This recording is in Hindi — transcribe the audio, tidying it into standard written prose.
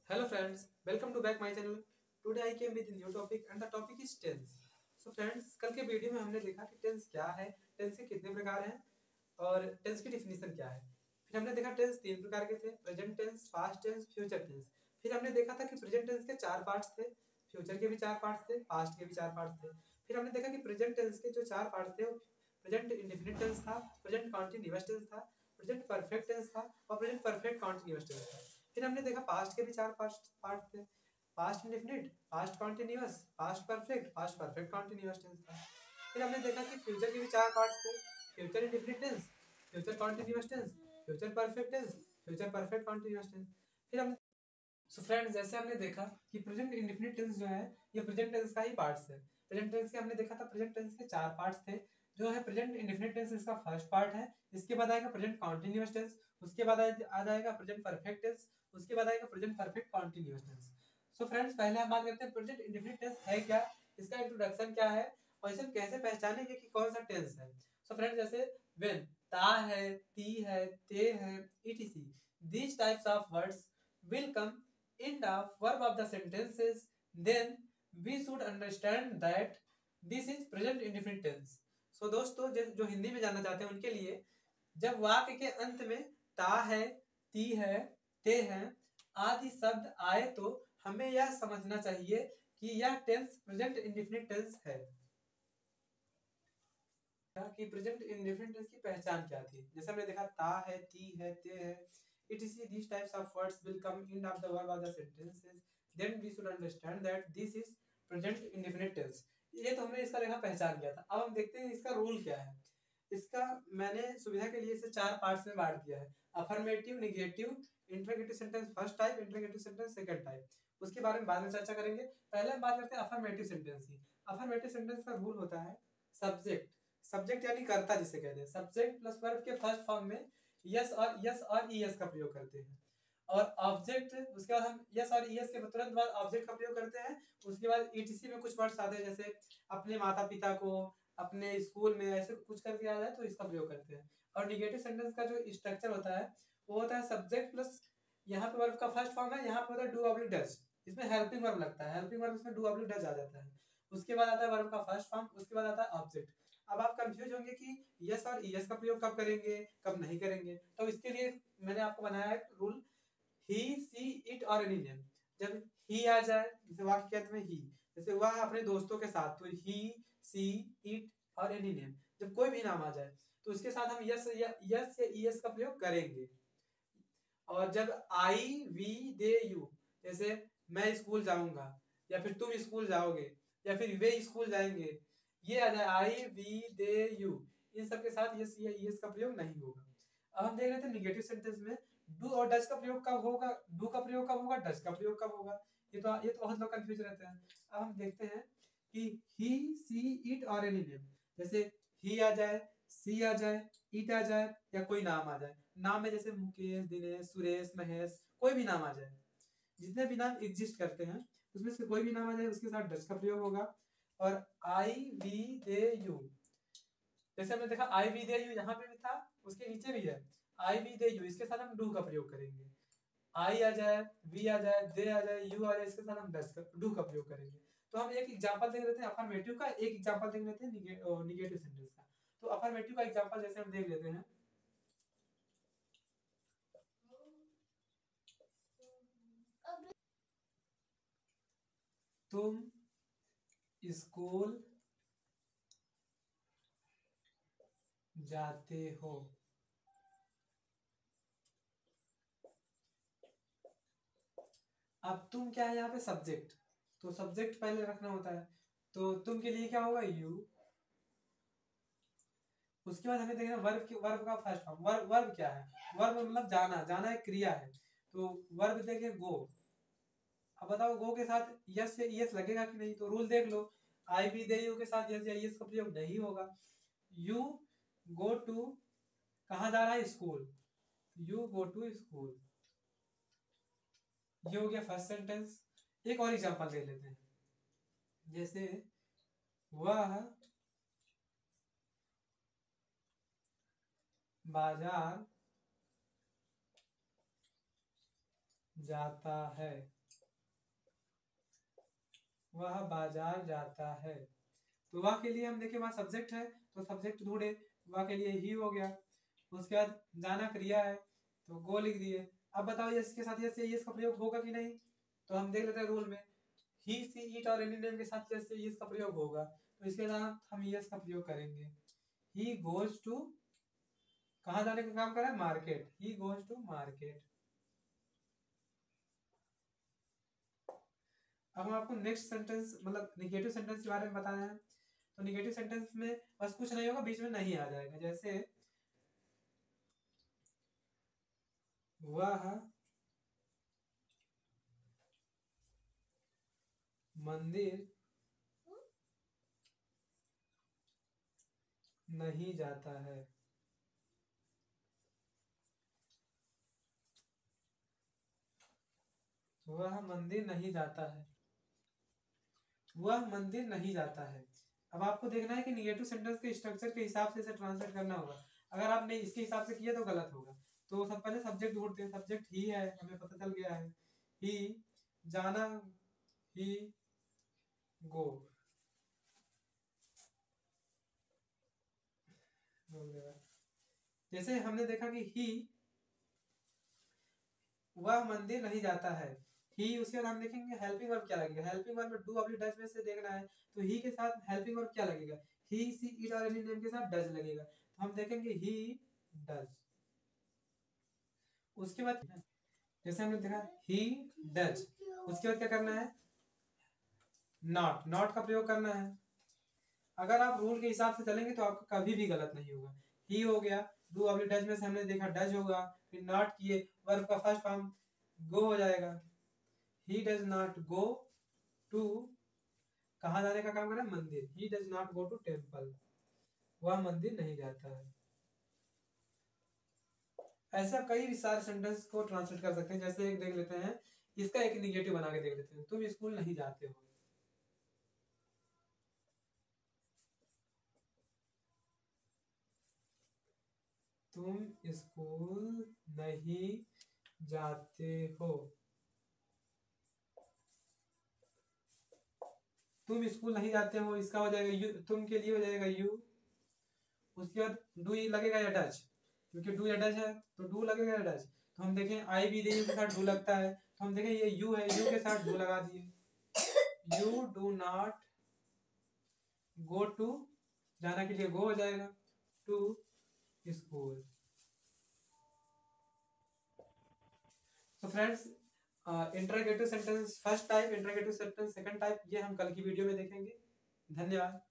Hello friends, welcome to back my channel. Today I came with a new topic and the topic is tense. So friends, कल के वीडियो में हमने देखा कि टेंस क्या है, टेंस के कितने प्रकार हैं और टेंस की डिफिनीशन क्या है। फिर हमने देखा टेंस तीन प्रकार के थे, present tense, past tense, future tense. फिर हमने देखा था कि प्रेजेंट टेंस के चार पार्ट्स थे, फ्यूचर के भी चार पार्ट्स थे, पास्ट के भी चार पार्ट्स थे। फिर हमने देखा कि प्रेजेंट टेंस के जो चार पार्ट्स थे, प्रेजेंट इंडेफिनिट टेंस था, प्रेजेंट कॉन्टिन्यूअस टेंस था, प्रेजेंट परफेक्ट टेंस था और प्रेजेंट परफेक्ट कॉन्टिन्यूअस टेंस था। फिर हमने देखा पास्ट के भी चार पार्ट थे, past indefinite, past continuous, past perfect, past perfect continuous tense था। फिर हमने देखा कि फ्यूचर के भी चार पार्ट्स थे, future indefinite tense, future continuous tense, future perfect tense, future perfect continuous tense. फिर हम सो फ्रेंड्स, जैसे हमने देखा कि प्रेजेंट इंडेफिनिट टेंस जो है ये प्रेजेंट टेंस का ही पार्ट्स है। प्रेजेंट टेंस के हमने देखा था, प्रेजेंट टेंस के चार पार्ट्स थे। जो है प्रेजेंट इंडेफिनिट टेंस इसका फर्स्ट पार्ट है, इसके बाद आएगा प्रेजेंट कॉन्टिन्यूअस टेंस, उसके बाद आ जाएगा प्रेजेंट परफेक्ट टेंस, उसके बाद आएगा present perfect continuous tense. So friends, पहले हम बात करते हैं प्रेजेंट इंडेफिनिट टेंस है क्या, इसका इंट्रोडक्शन क्या है और इसे हम कैसे पहचानेंगे कि कौन सा टेंस है। सो फ्रेंड्स, जैसे व्हेन, ता है, ती है, ते है, etc, these types of words will come in the verb of the sentences, then we should understand that this is present indefinite tense. So दोस्तों, जो हिंदी में जानना चाहते हैं उनके लिए, जब वाक्य के अंत में ता है, ती है, ते है आदि शब्द आए तो हमें यह समझना चाहिए कि यह टेंस प्रेजेंट इंडेफिनिट टेंस है। कि प्रेजेंट इंडेफिनिट टेंस की पहचान क्या थी। जैसे हमने देखा ता है, ती है, ते है, etc, these types of words will come in of the verb of the sentences, then we should understand that this is present indefinite tense। ये तो हमने इसका देखा, पहचान किया था। अब हम देखते हैं इसका रूल क्या है। इसका मैंने सुविधा के लिए इसे चार पार्ट्स में बांट दिया है, affirmative, negative, interrogative sentence first type, interrogative sentence second type. उसके बारे में बाद में चर्चा करेंगे। पहले हम बात करते हैं अफर्मेटिव सेंटेंस की। अफर्मेटिव सेंटेंस का रूल होता है सब्जेक्ट, सब्जेक्ट यानी कर्ता जिसे कहते हैं, सब्जेक्ट प्लस वर्ब के फर्स्ट फॉर्म में यस और ईएस का प्रयोग करते हैं। और ऑब्जेक्ट, उसके बाद हम यस और ईएस के तुरंत बाद ऑब्जेक्ट का प्रयोग करते हैं। उसके बाद ईटीसी में कुछ वर्ड्स आते हैं, जैसे अपने माता पिता को, अपने स्कूल में, ऐसे कुछ करके आ जाए तो इसका प्रयोग करते हैं। और निगेटिव सेंटेंस का जो स्ट्रक्चर होता है वो होता है सब्जेक्ट प्लस, यहाँ पे वर्ब का फर्स्ट फॉर्म है, यहाँ पे होता है डू ऑब्लिक डज, इसमें हेल्पिंग वर्ब लगता है, हेल्पिंग वर्ब इसमें डू ऑब्लिक डज आ जाता है। उसके बाद आता है वर्ब का फर्स्ट फॉर्म, उसके बाद आता है ऑब्जेक्ट। अब आप कंफ्यूज होंगे कि यस और ईएस का प्रयोग कब करेंगे, कब नहीं करेंगे। तो इसके लिए मैंने आपको बनाया है रूल, ही, सी, इट और एनी नेम। जब ही आ जाए, जैसे वाक्य के अंत में ही, जैसे वह अपने दोस्तों के साथ, तो ही, सी, इट और एनी नेम, जब कोई भी नाम आ जाए तो उसके साथ हम यस या ईएस का प्रयोग करेंगे। और जब आई, वी, दे, यू, जैसे मैं स्कूल जाऊंगा, या फिर तुम स्कूल जाओगे, या फिर वे स्कूल जाएंगे, ये आ जाए आई, वी, दे, यू, इन सब के साथ यस या यस का प्रयोग नहीं होगा। अब हम देख रहे थे निगेटिव सेंटेंस में डू और डज का प्रयोग कब होगा, डू का प्रयोग कब होगा, डज का प्रयोग कब होगा। ये तो बहुत लोग कंफ्यूज रहते हैं। अब हम देखते हैं कि ही, सी, इट और एनी नेम, जैसे ही आ जाए, सी आ जाए, इट आ जाए, या कोई नाम आ जाए। नाम में जैसे मुकेश, दिनेश, सुरेश, महेश, कोई भी नाम आ जाए, जितने भी नाम एग्जिस्ट करते हैं उसमें से कोई भी नाम आ जाए, उसके साथ डज का प्रयोग होगा। और आई, वी, दे, यू, जैसे हमने देखा आई, वी, दे, यू यहाँ पे भी था, उसके नीचे भी है आई, वी, दे, यू, इसके साथ हम डू का प्रयोग करेंगे। आई आ जाए, वी आ जाए, दे आ जाए, यू आ जाए, इसके साथ हम डू का प्रयोग करेंगे। तो हम एक एग्जांपल देख लेते हैं अफर्मेटिव का, एक एग्जांपल देख लेते हैं निगेटिव सेंटेंस का। तो अफर्मेटिव का एग्जांपल जैसे हम देख लेते हैं, तुम स्कूल जाते हो। अब तुम क्या है यहाँ पे, सब्जेक्ट, तो सब्जेक्ट पहले रखना होता है, तो तुम के लिए क्या होगा, यू। उसके बाद हमें देखना वर्ब की, वर्ब का फर्स्ट फॉर्म, वर्ब क्या है, वर्ब मतलब जाना, जाना एक क्रिया है, तो वर्ब देखिए गो। अब बताओ गो के साथ यस या यस लगेगा कि नहीं, तो रूल देख लो, आई, बी, दे, यू के साथ यस या यस का प्रयोग नहीं होगा। यू गो टू, कहाँ जा रहा है, school, you go to school, ये हो गया फर्स्ट सेंटेंस। एक और एग्जांपल ले लेते हैं, जैसे वह बाजार जाता है, वह बाजार जाता है। तो वह के लिए हम देखें वहाँ सब्जेक्ट है तो सब्जेक्ट ढूंढे, वह के लिए ही हो गया। उसके बाद जाना क्रिया है तो गो लिख दिए। अब बताओ यस के साथ यस से यस का प्रयोग होगा कि नहीं, तो हम देख लेते हैं रूल में। ही सी ईट और एनी नेम के साथ यस से यस का प्रयोग होगा, तो इसके साथ हम यस का प्रयोग करेंगे। ही गोज टू, कहाँ जाने का काम कर रहा है, market. He goes to market. अब हम आपको नेक्स्ट सेंटेंस मतलब निगेटिव सेंटेंस के बारे में बताना है। तो निगेटिव सेंटेंस में बस कुछ नहीं होगा, बीच में नहीं आ जाएगा। जैसे वह मंदिर नहीं जाता है। वह मंदिर नहीं जाता है, वह मंदिर नहीं जाता है। अब आपको देखना है कि निगेटिव सेंटेंस के स्ट्रक्चर के हिसाब से इसे ट्रांसलेट करना होगा। अगर आपने इसके हिसाब से किया तो गलत होगा। तो सब पहले सब्जेक्ट ढूंढते हैं। सब्जेक्ट ही है, हमें पता चल गया है। ही जाना, ही गो हो गया। जैसे हमने देखा कि ही वह मंदिर नहीं जाता है, ही उसके बाद हम देखेंगे हेल्पिंग वर्ब क्या लगेगा। हेल्पिंग वर्ब में डू अपनी डज में से देखना है, तो ही के साथ हेल्पिंग वर्ब क्या लगेगा, ही सी इट और एनी नेम के साथ डज लगेगा। तो हम देखेंगे ही डज। उसके बाद जैसे हमने देखा ही डज, उसके बाद क्या करना है, नॉट, नॉट का प्रयोग करना है। अगर आप रूल के हिसाब से चलेंगे तो आपका कभी भी गलत नहीं होगा। ही हो गया, डू अपनी डज में से हमने देखा डज होगा, फिर नॉट किए, वर्ब का फर्स्ट फॉर्म गो हो जाएगा। He does not go to, कहाँ जाने का काम कर रहा है, मंदिर। He does not go to temple, वह मंदिर नहीं जाता है। ऐसे आप कई भी सारे सेंटेंस को ट्रांसलेट कर सकते हैं। जैसे एक देख लेते हैं, इसका एक निगेटिव बना के देख लेते हैं। तुम स्कूल नहीं जाते हो, तुम स्कूल नहीं जाते हो, तुम स्कूल नहीं जाते हो, इसका हो जाएगा यू, तुम के लिए हो जाएगा यू। उसके बाद डू लगेगा या डज, क्योंकि डू या डज है तो डू लगेगा या डज। तो हम देखें आई भी यू के साथ डू लगता है, तो हम देखें ये यू है, यू के साथ डू लगा दिए। You do not go to, जाना के लिए गो हो जाएगा, टू स्कूल। तो friends interrogative sentence first type, interrogative sentence second type, ये हम कल की वीडियो में देखेंगे। धन्यवाद।